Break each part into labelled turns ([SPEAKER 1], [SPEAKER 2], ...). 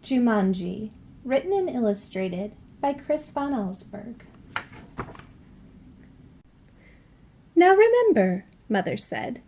[SPEAKER 1] Jumanji, written and illustrated by Chris Van Allsburg. "Now remember," Mother said,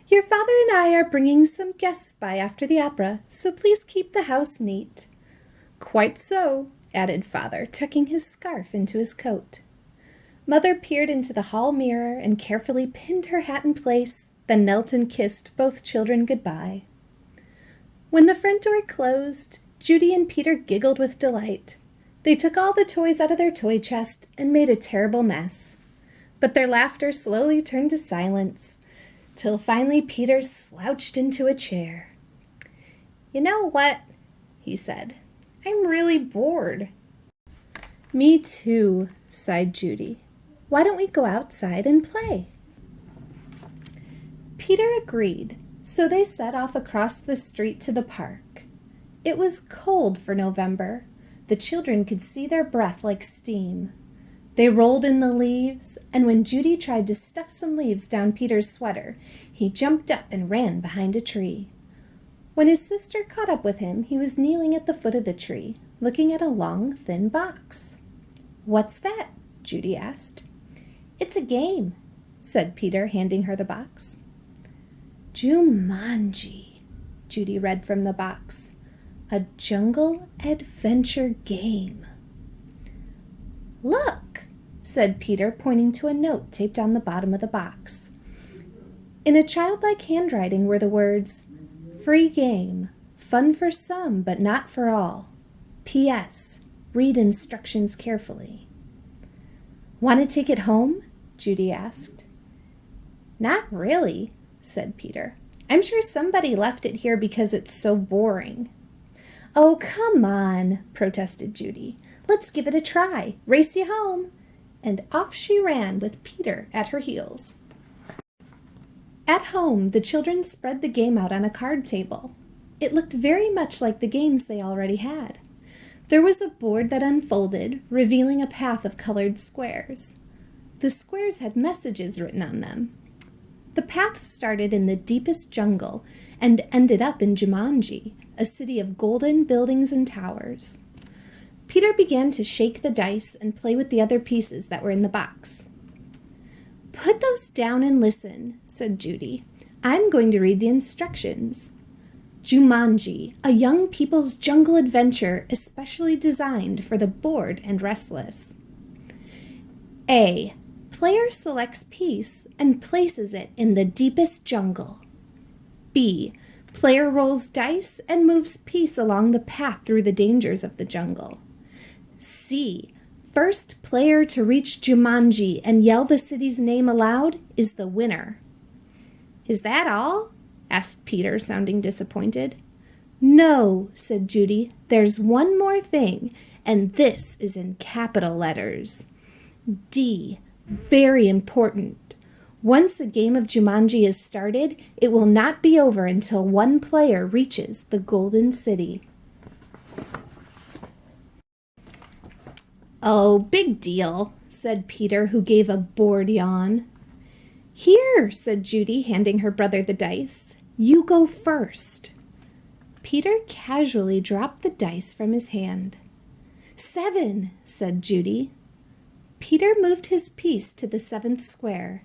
[SPEAKER 1] "your father and I are bringing some guests by after the opera, so please keep the house neat." "Quite so," added Father, tucking his scarf into his coat. Mother peered into the hall mirror and carefully pinned her hat in place, then knelt and kissed both children goodbye. When the front door closed, Judy and Peter giggled with delight. They took all the toys out of their toy chest and made a terrible mess. But their laughter slowly turned to silence, till finally Peter slouched into a chair. "You know what?" he said. "I'm really bored." "Me too," sighed Judy. "Why don't we go outside and play?" Peter agreed, so they set off across the street to the park. It was cold for November. The children could see their breath like steam. They rolled in the leaves, and when Judy tried to stuff some leaves down Peter's sweater, he jumped up and ran behind a tree. When his sister caught up with him, he was kneeling at the foot of the tree, looking at a long, thin box. "What's that?" Judy asked. "It's a game," said Peter, handing her the box. "Jumanji," Judy read from the box. "A jungle adventure game." "Look," said Peter, pointing to a note taped on the bottom of the box. In a childlike handwriting were the words, "Free game, fun for some but not for all. P.S. Read instructions carefully." "Want to take it home?" Judy asked. "Not really," said Peter. "I'm sure somebody left it here because it's so boring." "Oh, come on," protested Judy. "Let's give it a try. Race you home." And off she ran with Peter at her heels. At home, the children spread the game out on a card table. It looked very much like the games they already had. There was a board that unfolded, revealing a path of colored squares. The squares had messages written on them. The path started in the deepest jungle and ended up in Jumanji, a city of golden buildings and towers. Peter began to shake the dice and play with the other pieces that were in the box. "Put those down and listen," said Judy. "I'm going to read the instructions. Jumanji, a young people's jungle adventure especially designed for the bored and restless. A. Player selects piece and places it in the deepest jungle. B. Player rolls dice and moves piece along the path through the dangers of the jungle. C. First player to reach Jumanji and yell the city's name aloud is the winner." "Is that all?" asked Peter, sounding disappointed. "No," said Judy. "There's one more thing, and this is in capital letters. D. Very important. Once a game of Jumanji is started, it will not be over until one player reaches the Golden City." "Oh, big deal," said Peter, who gave a bored yawn. "Here," said Judy, handing her brother the dice. "You go first." Peter casually dropped the dice from his hand. "7," said Judy. Peter moved his piece to the 7th square.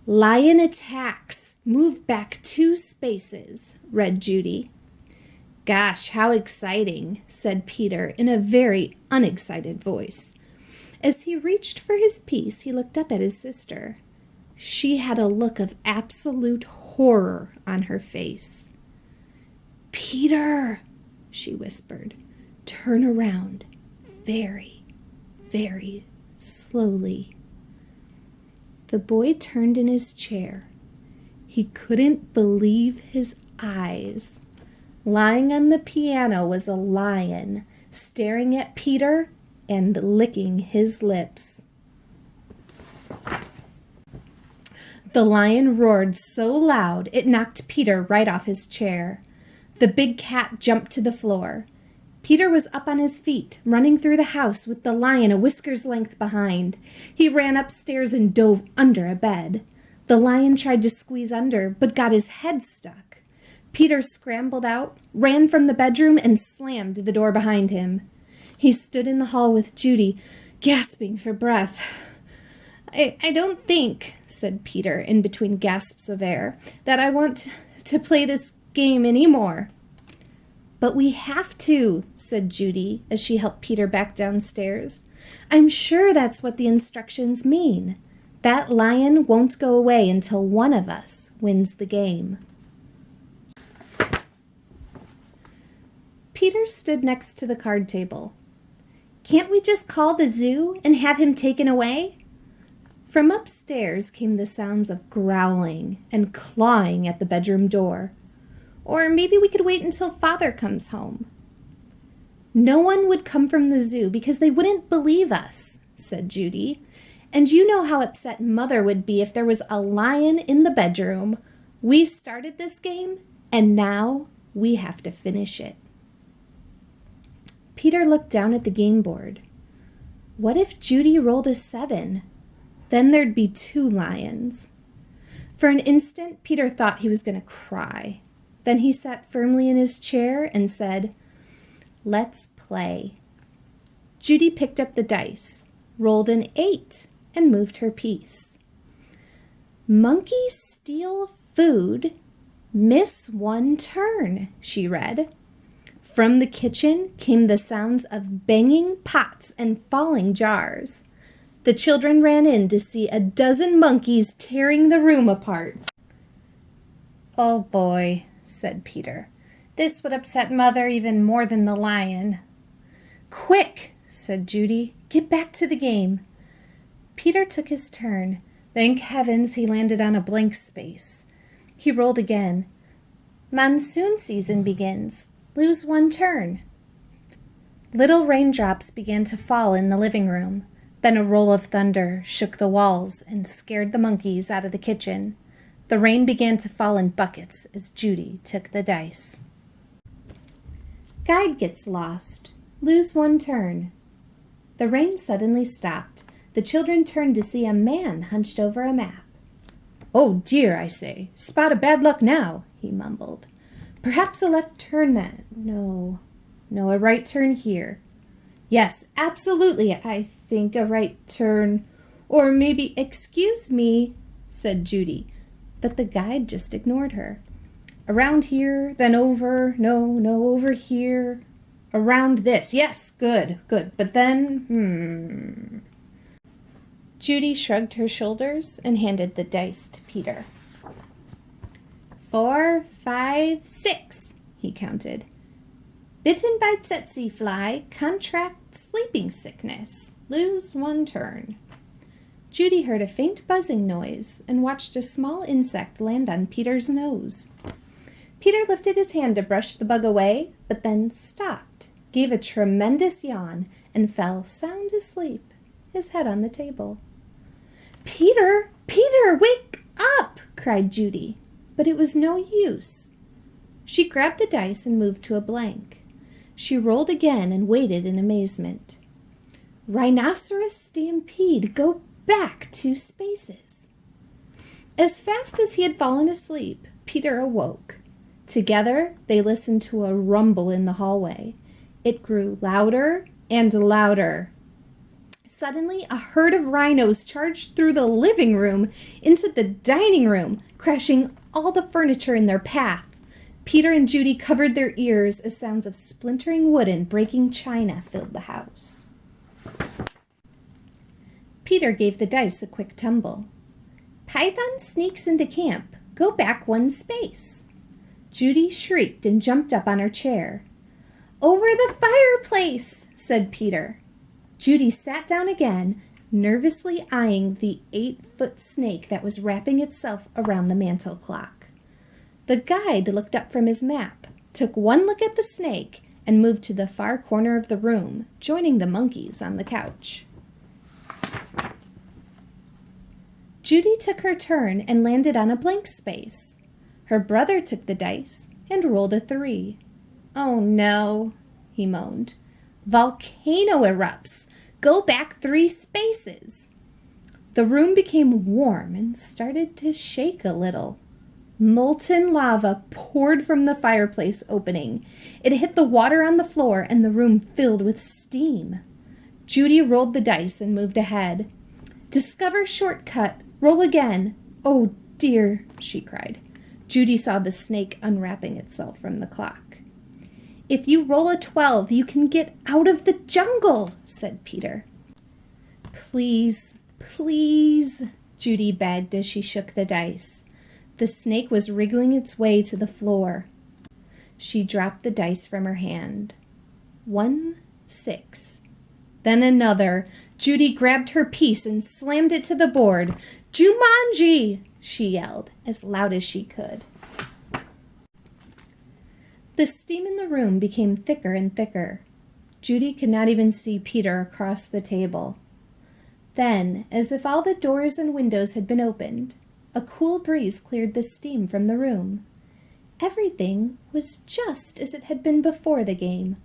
[SPEAKER 1] "Lion attacks. Move back 2 spaces," read Judy. "Gosh, how exciting," said Peter in a very unexcited voice. As he reached for his piece, he looked up at his sister. She had a look of absolute horror on her face. "Peter," she whispered, "turn around very, very slowly." The boy turned in his chair. He couldn't believe his eyes. Lying on the piano was a lion, staring at Peter and licking his lips. The lion roared so loud it knocked Peter right off his chair. The big cat jumped to the floor. Peter was up on his feet, running through the house with the lion a whisker's length behind. He ran upstairs and dove under a bed. The lion tried to squeeze under, but got his head stuck. Peter scrambled out, ran from the bedroom, and slammed the door behind him. He stood in the hall with Judy, gasping for breath. I don't think, said Peter in between gasps of air, that I want to play this game anymore. But we have to, said Judy as she helped Peter back downstairs. I'm sure that's what the instructions mean. That lion won't go away until one of us wins the game. Peter stood next to the card table. Can't we just call the zoo and have him taken away? From upstairs came the sounds of growling and clawing at the bedroom door. Or maybe we could wait until Father comes home. No one would come from the zoo because they wouldn't believe us, said Judy. And you know how upset Mother would be if there was a lion in the bedroom. We started this game, and now we have to finish it. Peter looked down at the game board. What if Judy rolled a 7? Then there'd be 2 lions. For an instant, Peter thought he was going to cry. Then he sat firmly in his chair and said, Let's play. Judy picked up the dice, rolled an 8, and moved her piece. Monkeys steal food, miss 1 turn, she read. From the kitchen came the sounds of banging pots and falling jars. The children ran in to see a dozen monkeys tearing the room apart. Oh boy, said Peter. This would upset Mother even more than the lion. Quick, said Judy. Get back to the game. Peter took his turn. Thank heavens he landed on a blank space. He rolled again. Monsoon season begins. Lose 1 turn. Little raindrops began to fall in the living room. Then a roll of thunder shook the walls and scared the monkeys out of the kitchen. The rain began to fall in buckets as Judy took the dice. Guide gets lost. Lose 1 turn. The rain suddenly stopped. The children turned to see a man hunched over a map. Oh dear, I say. Spot of bad luck now, he mumbled. Perhaps a left turn then. No, a right turn here. Yes, absolutely, I think a right turn. Or maybe, excuse me, said Judy. But the guide just ignored her. Around here, then over, no, over here. Around this, yes, good. But then, Judy shrugged her shoulders and handed the dice to Peter. 4, 5, 6, he counted. Bitten by tsetse fly, contract sleeping sickness. Lose 1 turn. Judy heard a faint buzzing noise and watched a small insect land on Peter's nose. Peter lifted his hand to brush the bug away, but then stopped, gave a tremendous yawn, and fell sound asleep, his head on the table. Peter, wake up! Cried Judy. But it was no use. She grabbed the dice and moved to a blank. She rolled again and waited in amazement. Rhinoceros stampede, go back 2 spaces. As fast as he had fallen asleep, Peter awoke. Together, they listened to a rumble in the hallway. It grew louder and louder. Suddenly, a herd of rhinos charged through the living room into the dining room, crashing all the furniture in their path. Peter and Judy covered their ears as sounds of splintering wood and breaking china filled the house. Peter gave the dice a quick tumble. Python sneaks into camp. Go back 1 space. Judy shrieked and jumped up on her chair. Over the fireplace, said Peter. Judy sat down again, nervously eyeing the 8-foot snake that was wrapping itself around the mantel clock. The guide looked up from his map, took 1 look at the snake, and moved to the far corner of the room, joining the monkeys on the couch. Judy took her turn and landed on a blank space. Her brother took the dice and rolled a 3. Oh no, he moaned. Volcano erupts. Go back 3 spaces. The room became warm and started to shake a little. Molten lava poured from the fireplace opening. It hit the water on the floor, and the room filled with steam. Judy rolled the dice and moved ahead. "Discover shortcut. Roll again." "Oh, dear," she cried. Judy saw the snake unwrapping itself from the clock. "If you roll a 12, you can get out of the jungle," said Peter. "Please, please," Judy begged as she shook the dice. The snake was wriggling its way to the floor. She dropped the dice from her hand. 1, 6. Then another. Judy grabbed her piece and slammed it to the board. "Jumanji!" she yelled as loud as she could. The steam in the room became thicker and thicker. Judy could not even see Peter across the table. Then, as if all the doors and windows had been opened, a cool breeze cleared the steam from the room. Everything was just as it had been before the game.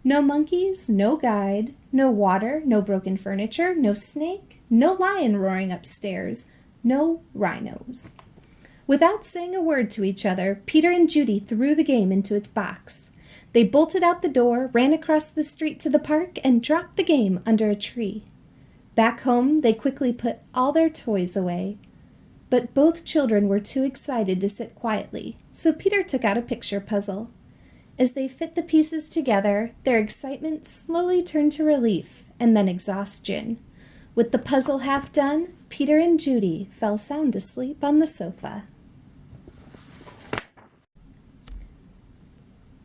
[SPEAKER 1] No monkeys, no guide, no water, no broken furniture, no snake, no lion roaring upstairs, no rhinos. Without saying a word to each other, Peter and Judy threw the game into its box. They bolted out the door, ran across the street to the park, and dropped the game under a tree. Back home, they quickly put all their toys away. But both children were too excited to sit quietly, so Peter took out a picture puzzle. As they fit the pieces together, their excitement slowly turned to relief and then exhaustion. With the puzzle half done, Peter and Judy fell sound asleep on the sofa.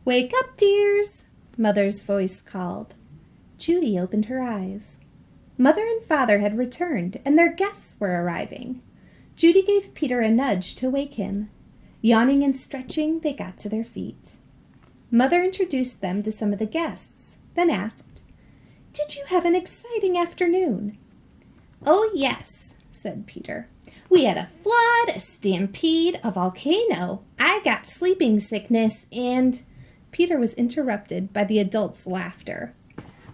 [SPEAKER 1] "Wake up, dears," Mother's voice called. Judy opened her eyes. Mother and Father had returned, and their guests were arriving. Judy gave Peter a nudge to wake him. Yawning and stretching, they got to their feet. Mother introduced them to some of the guests, then asked, "Did you have an exciting afternoon?" "Oh, yes," said Peter. "We had a flood, a stampede, a volcano. I got sleeping sickness, and—" Peter was interrupted by the adults' laughter.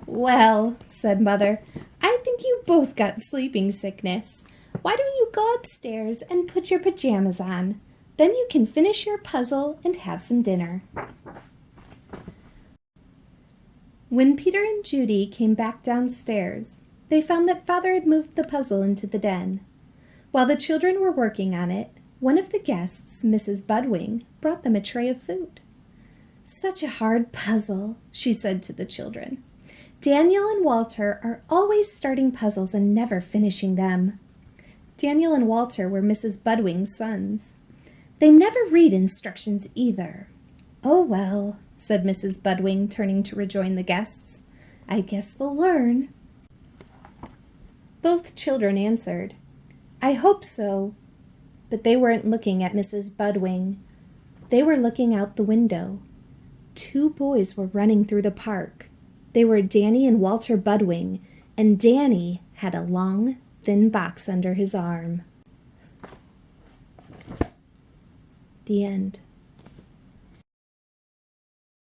[SPEAKER 1] "Well," said Mother, "I think you both got sleeping sickness. Why don't you go upstairs and put your pajamas on? Then you can finish your puzzle and have some dinner." When Peter and Judy came back downstairs, they found that Father had moved the puzzle into the den. While the children were working on it, one of the guests, Mrs. Budwing, brought them a tray of food. "Such a hard puzzle," she said to the children. "Daniel and Walter are always starting puzzles and never finishing them." Daniel and Walter were Mrs. Budwing's sons. "They never read instructions either." "Oh, well," said Mrs. Budwing, turning to rejoin the guests. "I guess they'll learn." Both children answered, "I hope so." But they weren't looking at Mrs. Budwing. They were looking out the window. 2 boys were running through the park. They were Danny and Walter Budwing, and Danny had a long, thin box under his arm. The end.